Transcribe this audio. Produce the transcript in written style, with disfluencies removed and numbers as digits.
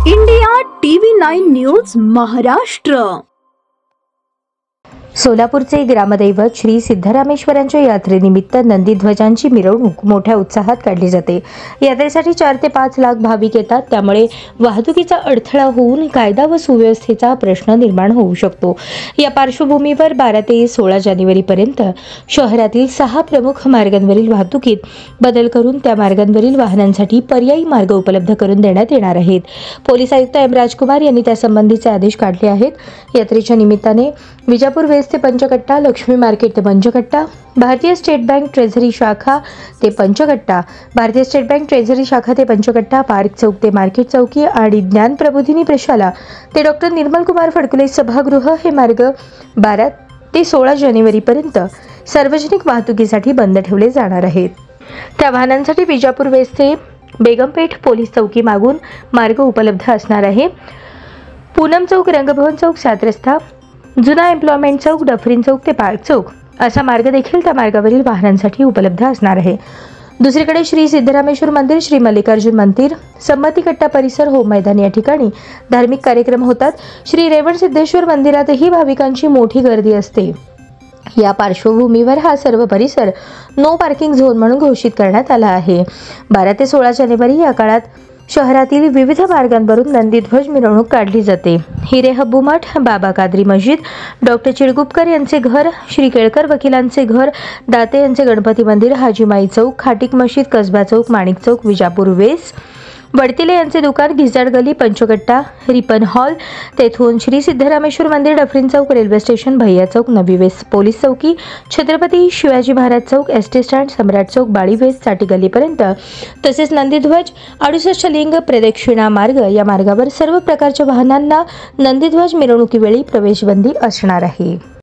India TV 9 news Maharashtra. सोलापूरचे ग्रामदैवत श्री सिद्धरामेश्वरांच्या यात्रेनिमित्त नंदीध्वजांची मिरवणूक मोठ्या उत्साहात काढली जाते। यात्रेसाठी 4 ते 5 लाख भाविक येतात, त्यामुळे वाहतुकीचा अडथळा होऊन कायदा व सुव्यवस्थेचा प्रश्न निर्माण होऊ शकतो। या पार्श्वभूमीवर 12 ते 16 जानेवारीपर्यंत शहरातील 6 प्रमुख मार्गांवरील वाहतुकीत बदल करून त्या मार्गांवरील वाहनांसाठी पर्यायी मार्ग उपलब्ध करून देण्यात येणार आहेत। पोलीस आयुक्त एम राजकुमार यांनी त्यासंबंधीचे आदेश काढले आहेत। यात्रेच्या निमित्ताने विजापूर वेस्ट ते पंचकट्टा, लक्ष्मी मार्केट ते पंचकट्टा, भारतीय स्टेट बँक ट्रेझरी शाखा ते पंचकट्टा, भारतीय स्टेट बँक ट्रेझरी शाखा ते पंचकट्टा, पार्क चौक ते मार्केट चौकी आणि ज्ञान प्रबोधिनी प्रशाला ते डॉक्टर निर्मल कुमार फडकुले सभागृह हे मार्ग 12 ते 16 जानेवारीपर्यंत सार्वजनिक वाहतुकीसाठी बंद ठेवले जाणार आहेत। त्या वाहनांसाठी विजापूर वेस्ट ते बेगमपेठ पोलीस चौकी मागून मार्ग उपलब्ध असणार आहे। पूनम चौक, रंगभवन चौक, 7 रस्ता, जुना एम्प्लॉयमेंट चौक, डफरीन चौक ते पार्क चौक असा मार्ग देखील त्या मार्गावरील वाहनांसाठी उपलब्ध असणार आहे। दुसरीकडे श्री सिद्धरामेश्वर मंदिर, श्री मल्लिकार्जुन मंदिर, संमती कट्टा परिसर, होम मैदान या ठिकाणी धार्मिक कार्यक्रम होतात। श्री रेवण सिद्धेश्वर मंदिरातही भाविकांची मोठी गर्दी असते। या पार्श्वभूमीवर हा सर्व परिसर नो पार्किंग झोन म्हणून घोषित करण्यात आला आहे। 12 ते 16 जानेवारी या काळात शहरातील विविध मार्गांवरून नंदीध्वज मिरवणूक काढली जाते। हिरे हब्बू मठ, बाबा कादरी मस्जिद, डॉक्टर चिडगुपकर यांचे घर, श्री केळकर वकिलांचे घर, दाते यांचे गणपती मंदिर, हाजीमाई चौक, खाटीक मस्जिद, कसबा चौक, माणिक चौक, विजापूर वेस, वडतिले यांचे दुकान, घिजाड गली, पंचकट्टा, रिपन हॉल, तेथून श्री सिद्धरामेश्वर मंदिर, डफरीन चौक, रेल्वे स्टेशन, भैया चौक, नवी वेस पोलीस चौकी, छत्रपती शिवाजी महाराज चौक, एसटी स्टँड, सम्राट चौक, बाळी वेस, चाटी गलीपर्यंत, तसेच नंदीध्वज 68 लिंग प्रदक्षिणा मार्ग या मार्गावर सर्व प्रकारच्या वाहनांना नंदीध्वज मिरवणुकीवेळी प्रवेशबंदी असणार आहे।